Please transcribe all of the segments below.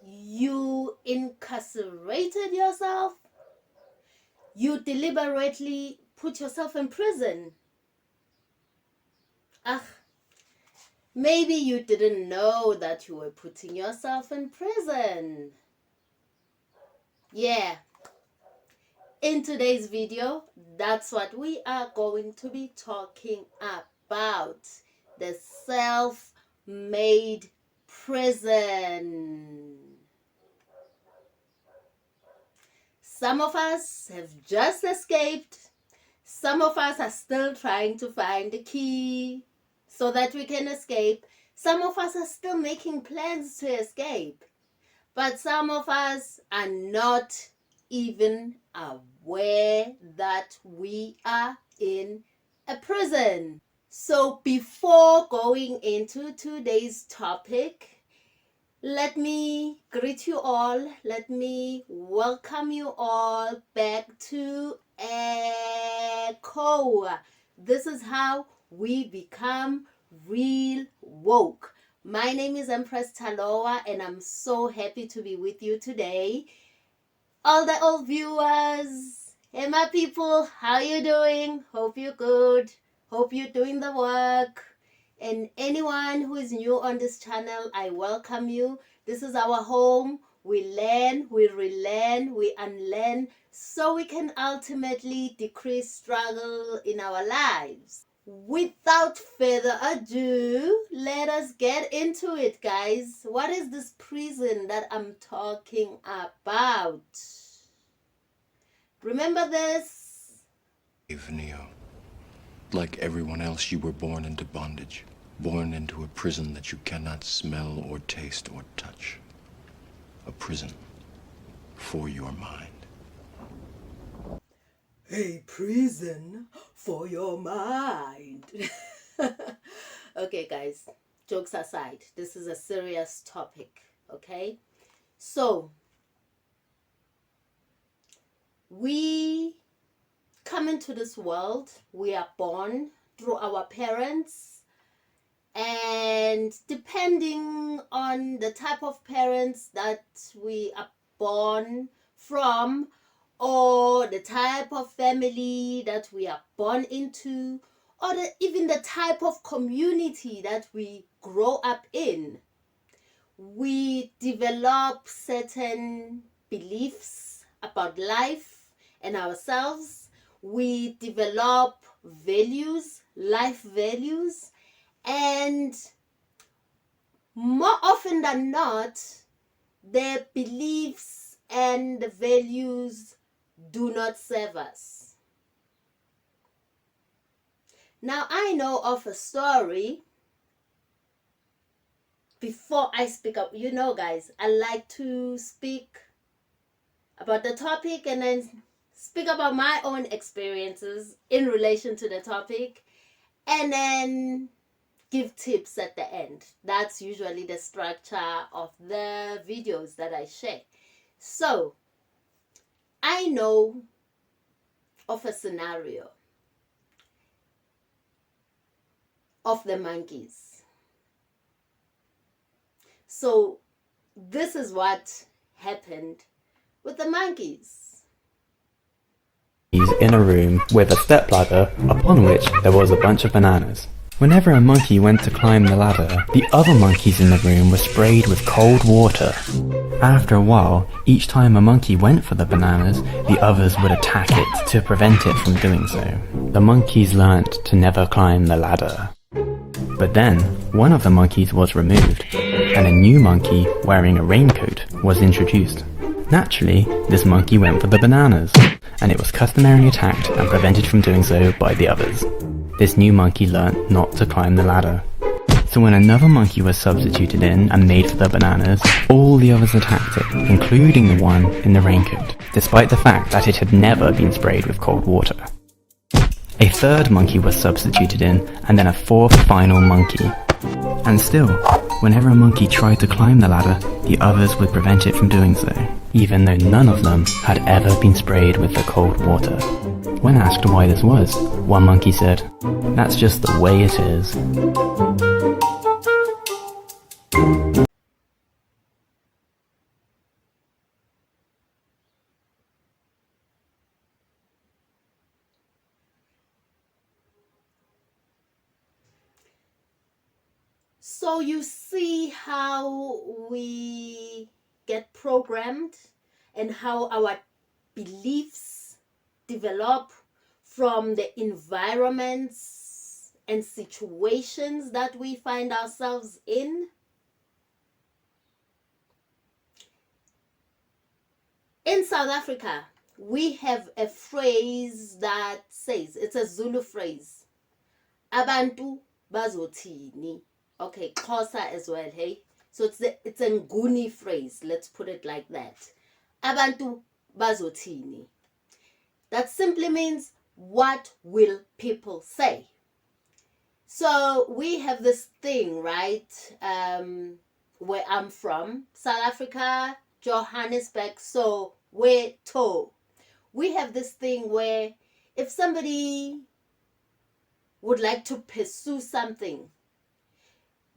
You incarcerated yourself. You deliberately put yourself in prison. Maybe you didn't know that you were putting yourself in prison. Yeah. In today's video, that's what we are going to be talking about. The self-made prison. Some of us have just escaped. Some of us are still trying to find the key so that we can escape. Some of us are still making plans to escape. But some of us are not even aware that we are in a prison. So before going into today's topic, let me greet you all. Let me welcome you all back to Echo. This is how we become real woke. My name is Empress Taloa and I'm so happy to be with you today. All the old viewers, hey my people, how you doing? Hope you're good. Hope you're doing the work. And anyone who is new on this channel, I welcome you. This is our home. We learn, we relearn, we unlearn, so we can ultimately decrease struggle in our lives. Without further ado, let us get into it, guys. What is this prison that I'm talking about? Remember this? Neo. Like everyone else, you were born into bondage. Born into a prison that you cannot smell or taste or touch. A prison for your mind. A prison for your mind. Okay, guys, jokes aside, this is a serious topic, okay? So, we come into this world, we are born through our parents, and depending on the type of parents that we are born from, or the type of family that we are born into, or even the type of community that we grow up in, we develop certain beliefs about life and ourselves. We develop values, life values, and more often than not, the beliefs and the values do not serve us. Now, I know of a story. Before I speak up, you know, guys, I like to speak about the topic and then speak about my own experiences in relation to the topic, and then give tips at the end. That's usually the structure of the videos that I share. So, I know of a scenario of the monkeys. So, this is what happened with the monkeys. He's in a room with a stepladder upon which there was a bunch of bananas. Whenever a monkey went to climb the ladder, the other monkeys in the room were sprayed with cold water. After a while, each time a monkey went for the bananas, the others would attack it to prevent it from doing so. The monkeys learnt to never climb the ladder. But then, one of the monkeys was removed, and a new monkey wearing a raincoat was introduced. Naturally, this monkey went for the bananas, and it was customarily attacked and prevented from doing so by the others. This new monkey learnt not to climb the ladder. So when another monkey was substituted in and made for the bananas, all the others attacked it, including the one in the raincoat, despite the fact that it had never been sprayed with cold water. A third monkey was substituted in, and then a fourth final monkey. And still, whenever a monkey tried to climb the ladder, the others would prevent it from doing so, even though none of them had ever been sprayed with the cold water. When asked why this was, one monkey said, "That's just the way it is." So you see how we get programmed and how our beliefs develop from the environments and situations that we find ourselves in. In South Africa, we have a phrase that says, it's a Zulu phrase, Abantu Bazothini. Okay, Xhosa as well, hey? So it's a Nguni phrase, let's put it like that. Abantu Bazothini. That simply means, what will people say? So we have this thing, right? Where I'm from, South Africa, Johannesburg, so Soweto. We have this thing where if somebody would like to pursue something,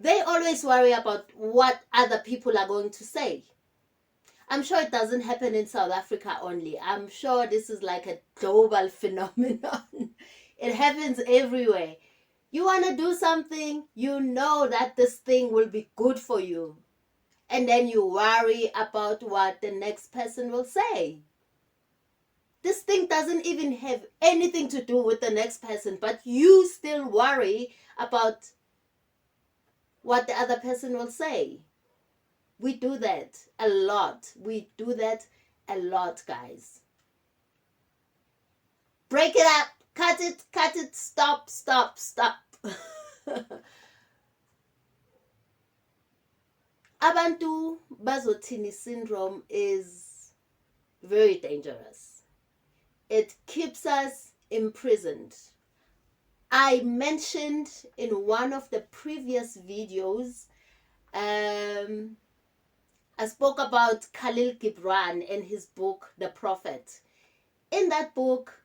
they always worry about what other people are going to say. I'm sure it doesn't happen in South Africa only. I'm sure this is like a global phenomenon. It happens everywhere. You want to do something, you know that this thing will be good for you. And then you worry about what the next person will say. This thing doesn't even have anything to do with the next person, but you still worry about what the other person will say. We do that a lot. We do that a lot, guys. Break it up. Cut it. Stop. Abantu Bazothini syndrome is very dangerous. It keeps us imprisoned. I mentioned in one of the previous videos, I spoke about Khalil Gibran and his book, The Prophet. In that book,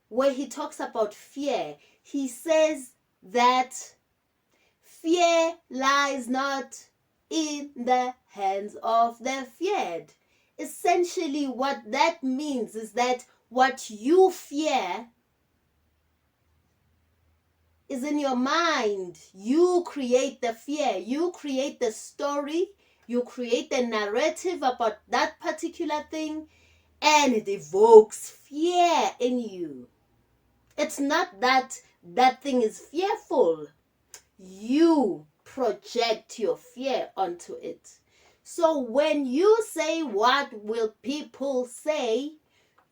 where he talks about fear, he says that fear lies not in the hands of the feared. Essentially, what that means is that what you fear is in your mind. You create the fear, you create the story, you create the narrative about that particular thing, and it evokes fear in you. It's not that that thing is fearful. You project your fear onto it. So when you say, what will people say,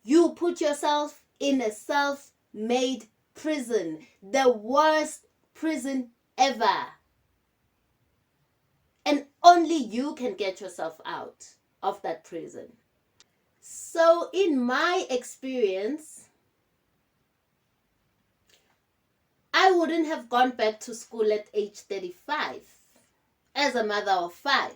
you put yourself in a self-made prison, the worst prison ever. And only you can get yourself out of that prison. So in my experience, I wouldn't have gone back to school at age 35 as a mother of 5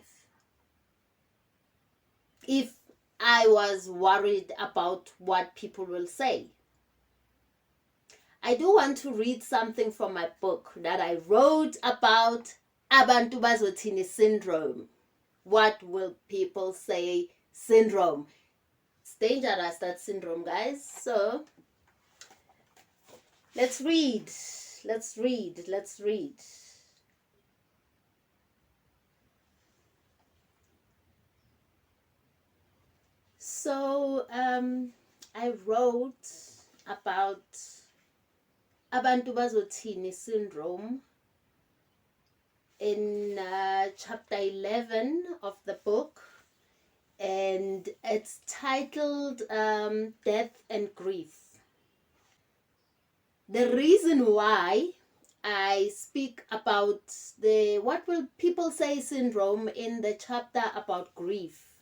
if I was worried about what people will say. I do want to read something from my book that I wrote about Abantu Bazothini syndrome. What will people say syndrome? It's dangerous, that syndrome, guys. So let's read. So I wrote about Abantu Bazothini syndrome in chapter 11 of the book, and it's titled Death and Grief. The reason why I speak about the what will people say syndrome in the chapter about grief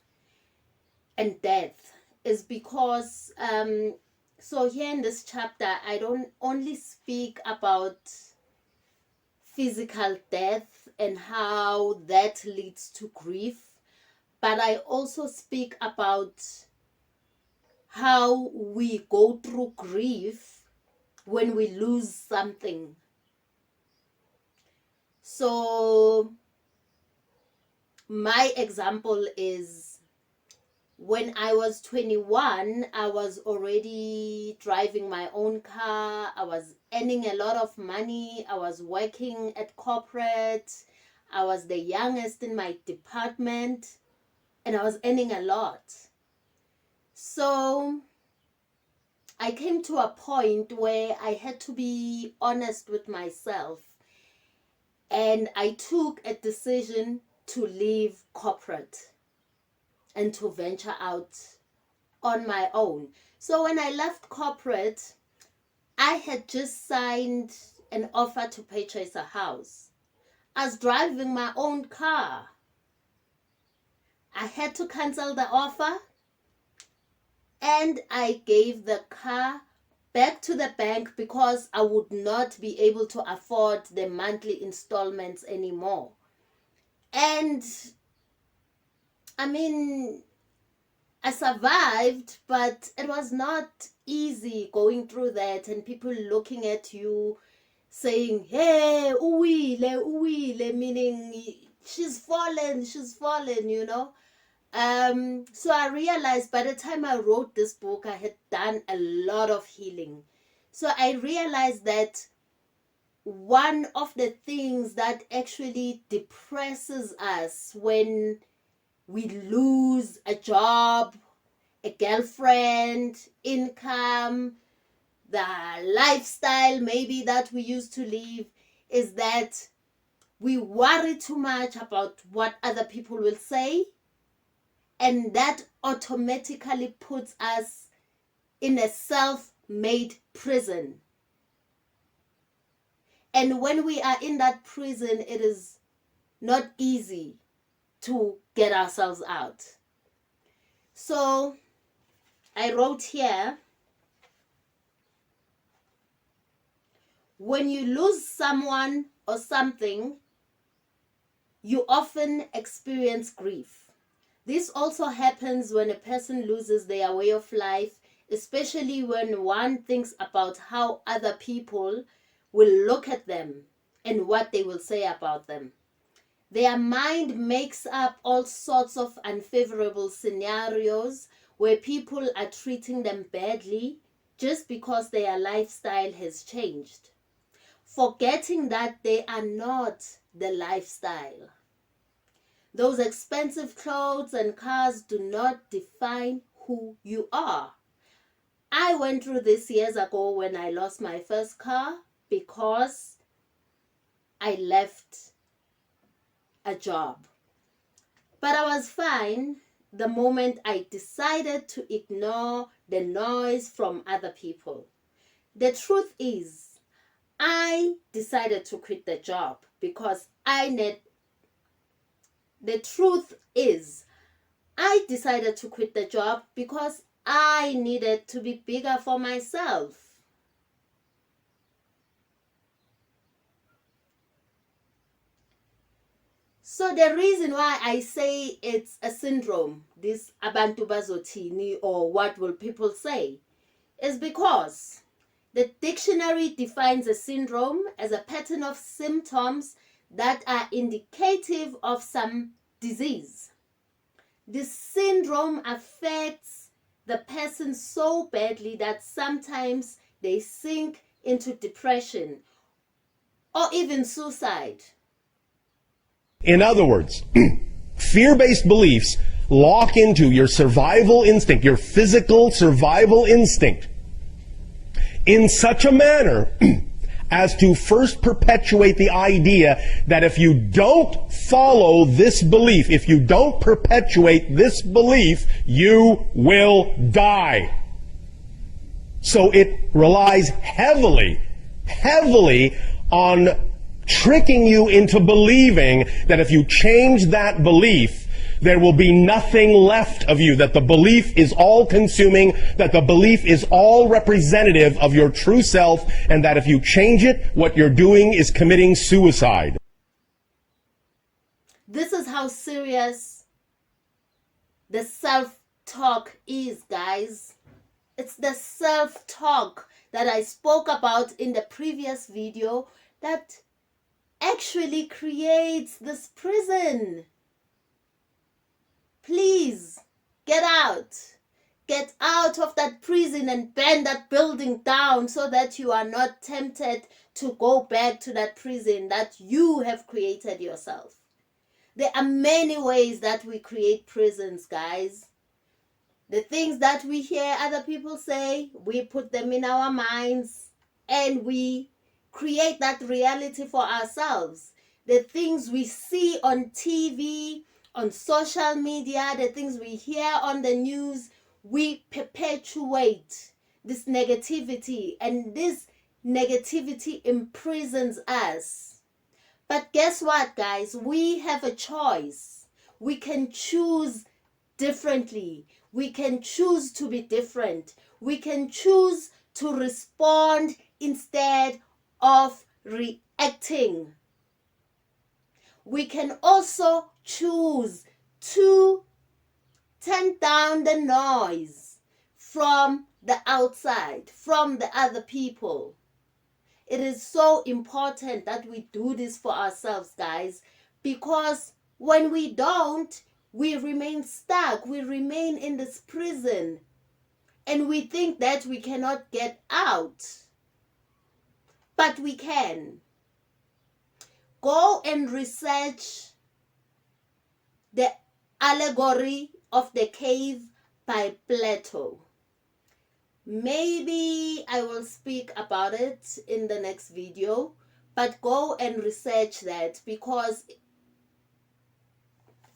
and death is because so here in this chapter I don't only speak about physical death and how that leads to grief, but I also speak about how we go through grief when we lose something. So my example is, when I was 21, I was already driving my own car. I was earning a lot of money. I was working at corporate. I was the youngest in my department, and I was earning a lot. So I came to a point where I had to be honest with myself, and I took a decision to leave corporate and to venture out on my own. So when I left corporate, I had just signed an offer to purchase a house. I was driving my own car. I had to cancel the offer, and I gave the car back to the bank because I would not be able to afford the monthly installments anymore. And I mean, I survived, but it was not easy going through that, and people looking at you saying, hey, uwile, meaning she's fallen, you know. So I realized by the time I wrote this book, I had done a lot of healing. So I realized that one of the things that actually depresses us when we lose a job, a girlfriend, income, the lifestyle maybe that we used to live, is that we worry too much about what other people will say, and that automatically puts us in a self-made prison. And when we are in that prison, it is not easy to get ourselves out. So I wrote here, when you lose someone or something, you often experience grief. This also happens when a person loses their way of life, especially when one thinks about how other people will look at them and what they will say about them. Their mind makes up all sorts of unfavorable scenarios where people are treating them badly just because their lifestyle has changed, forgetting that they are not the lifestyle. Those expensive clothes and cars do not define who you are. I went through this years ago when I lost my first car because I left a job. But I was fine the moment I decided to ignore the noise from other people. The truth is, I decided to quit the job because I needed to be bigger for myself. So the reason why I say it's a syndrome, this Abantu Bazothini, or what will people say, is because the dictionary defines a syndrome as a pattern of symptoms that are indicative of some disease. This syndrome affects the person so badly that sometimes they sink into depression or even suicide. In other words, fear-based beliefs lock into your survival instinct, your physical survival instinct, in such a manner as to first perpetuate the idea that if you don't follow this belief, if you don't perpetuate this belief, you will die. So it relies heavily on tricking you into believing that if you change that belief, there will be nothing left of you, that the belief is all-consuming, that the belief is all representative of your true self, and that if you change it, what you're doing is committing suicide. This is how serious the self-talk is, guys. It's the self-talk that I spoke about in the previous video that actually creates this prison. Please, get out get out of that prison and burn that building down so that you are not tempted to go back to that prison that you have created yourself. There are many ways that we create prisons, guys. The things that we hear other people say, we put them in our minds and we create that reality for ourselves. The things we see on TV, on social media, the things we hear on the news, we perpetuate this negativity, and this negativity imprisons us. But guess what, guys? We have a choice. We can choose differently. We can choose to be different. We can choose to respond instead of reacting. We can also choose to turn down the noise from the outside, from the other people. It is so important that we do this for ourselves, guys, because when we don't, we remain stuck. We remain in this prison and we think that we cannot get out. But we can. Go and research the allegory of the cave by Plato. Maybe I will speak about it in the next video, but go and research that because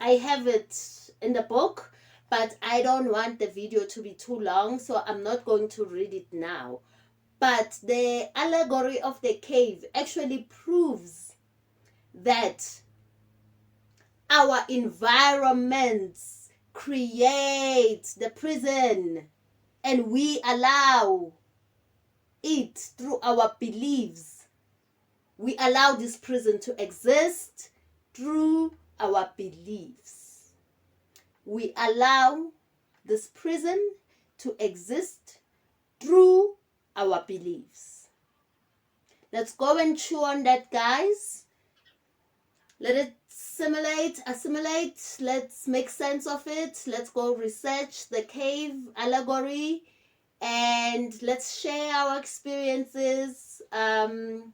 I have it in the book, but I don't want the video to be too long, so I'm not going to read it now. But the allegory of the cave actually proves that our environments create the prison, and we allow it through our beliefs. We allow this prison to exist through our beliefs. We allow this prison to exist through our beliefs. Let's go and chew on that, guys. Let it assimilate. Let's make sense of it. Let's go research the cave allegory, and let's share our experiences in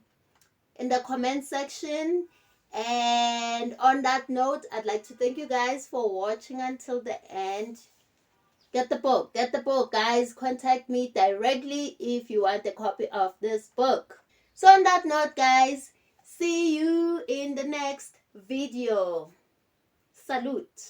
the comment section. And on that note, I'd like to thank you guys for watching until the end. Get the book, guys. Contact me directly if you want a copy of this book. So on that note, guys, see you in the next video. Salute.